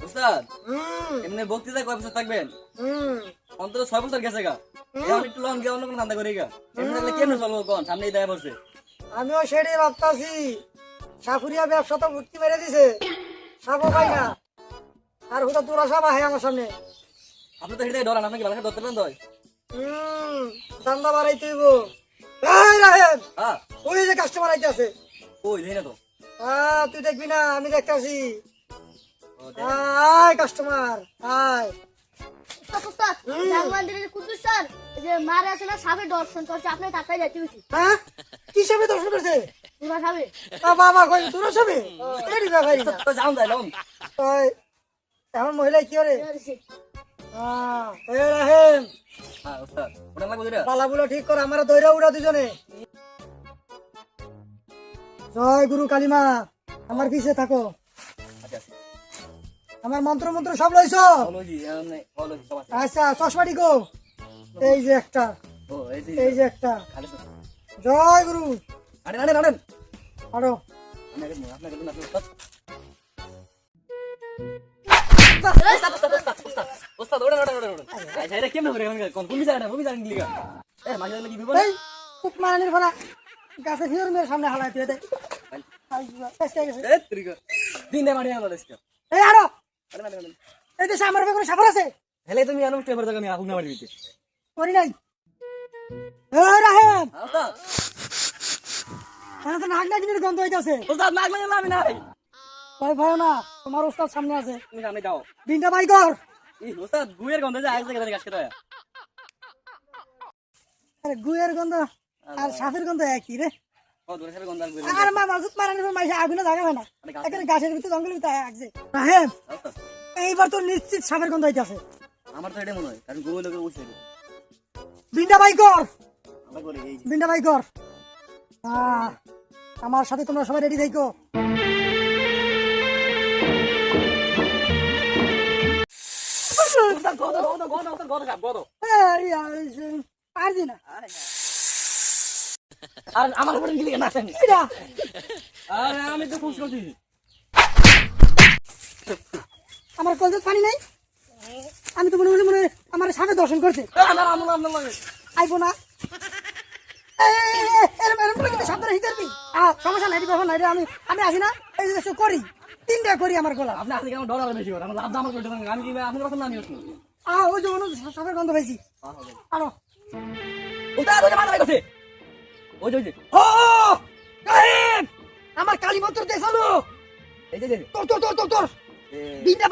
উস্তাদ এমনি বক্তৃতায় কয় বছর থাকবেন? অন্তত 6 বছর গেছে গা। এখন একটু লং গিয়ে অন্য কোনো ধান্দা করি গা। এমনি থাকলে কেমনে চলবো কোন? সামনেই দেয়া পড়ছে। আমিও সেটাই ভাবতাছি। সাফুরিয়া ব্যবসা তো ভর্তি মেরে দিছে, সাপও পাই না, আর হুদা তোরা সাপ আহে আমার সামনে। আপনি তো হেঁটে ডরান, আপনি কি বাসা ধরতে পারেন? দান্দা বাড়াইতে হইব। এই রাহেন, হ্যাঁ, ওই যে কাস্টমার আইতে আছে। ওই দেখি না তো। তুই দেখবি না, আমি দেখতাছি। ও, দেখ। আয় কাস্টমার আয়। উস্তাদ, জাগমান্দিরের কুদ্দুস স্যার, এই যে মারে আছে না সাপে দর্শন করছে, আপনি তাকাই যাইতে হইছি। হ্যাঁ, কি সাপে দর্শন করছে? পুরা সাপে। বাবা কই তোর সাপে? এডি ব্যাপারই না। তো যাও যাই লং। ওই এখন মহিলা কি করে? এই রাহেন, হ্যাঁ উস্তাদ, ওটা লাগবে দুইটা। পালাগুলো ঠিক কর, আমার দইরা উড়া দুজনে। জয় গুরু কালিমা, আমার পিছে থাকো। আচ্ছা, আমার মন্ত্র মন্ত্র সব লইছ? বলো জি, এমনি বলো জি, সব আছে। আচ্ছা চশমাটি গো, এই যে একটা, ও, এই যে এই যে একটা। খালি তো। জয় গুরু। আনেন আনেন আনেন। আরো আপনাকে দিন, আপনাকে দিন, আপনাকে উস্তাদ। উস্তাদ, ওঠেন, ওঠেন, ওঠেন, ওঠেন। এই জায়গাটা কেমনে করে এখানকার? কোন জায়গাটা? কোন জায়গাটা লিগা? মাঝে মাঝে কি বিপদ? এই খুব মারানির ফলা গাছে ফিওর মেয়ের সামনে হালাই তুই দে। এই ত্রিকা। দিন দে মারি আলো দেশকে। এই আরো, আরে আরে আরে। এই দেশে আমার উপরে কোনো সাফর আছে? হেলে তুমি আনো টেবর দাও, আমি আগুন মারি দিতে। করি নাই। এই রাহেন, উস্তাদ, আমার তো নাক নাকিনের গন্ধ হইতাছে। উস্তাদ নাক লাগে না, আমি নাই। ভয় ভয় না, তোমার ওস্তাদ সামনে আছে। তুমি সামনে যাও। দিনটা বাই কর। ই উস্তাদ গুয়ের গন্ধ যে আগে থেকে গাছ কেটে। আরে গুয়ের গন্ধ আর সাপের গন্ধ একই রে। ও দূরে সাথে গন্ধ আসবে। আর মা মাসুদ মারানির পর মাইসে আগুনে জায়গা হয় না, এখানে গাছের ভিতরে জঙ্গলের ভিতরে আসছে। রাহেন, উস্তাদ, এইবার তো নিশ্চিত সাপের গন্ধ হইতাছে। আমার তো এটা মনে হয় কারণ গুয়ে লোকে বসে থাকে। দিনটা বাই কর, আমরা করে এই যে দিনটা বাই কর। আমার সাথে তোমরা সবাই রেডি থাকো। উস্তাদ গদ গদ গদ উস্তাদ গদ খাব গদ। পারছি না। আর আমার উপরে গিয়ে না আসেন। এটা আরে আমি তো খুশ করছি। আমার কলজে পানি নাই, আমি তো মনে মনে মনে আমার সাপে দর্শন করছে। আমার আমল আমল লাগে। আইবো না। এরম এরম করে কিন্তু সাবধানে হিতারবি। সমস্যা নাই, ব্যাপার নাই রে, আমি আমি আসি না, এই যে করি তিনটা করি আমার গলা। আপনি আসলে কেন ডর আর বেশি করে? আমার লাভ আমার করতে পারেন। আমি কি আপনার কথা না নিও শুনুন। ওই যে মনে হচ্ছে সাপের গন্ধ পাইছি। আরো উস্তাদ ওই যে মাথা গেছে। ওই যে ও কাহিন, আমার কালী মন্ত্র দেখালো। এই যে তোর তোর তোর তোর তোর এই দিনটা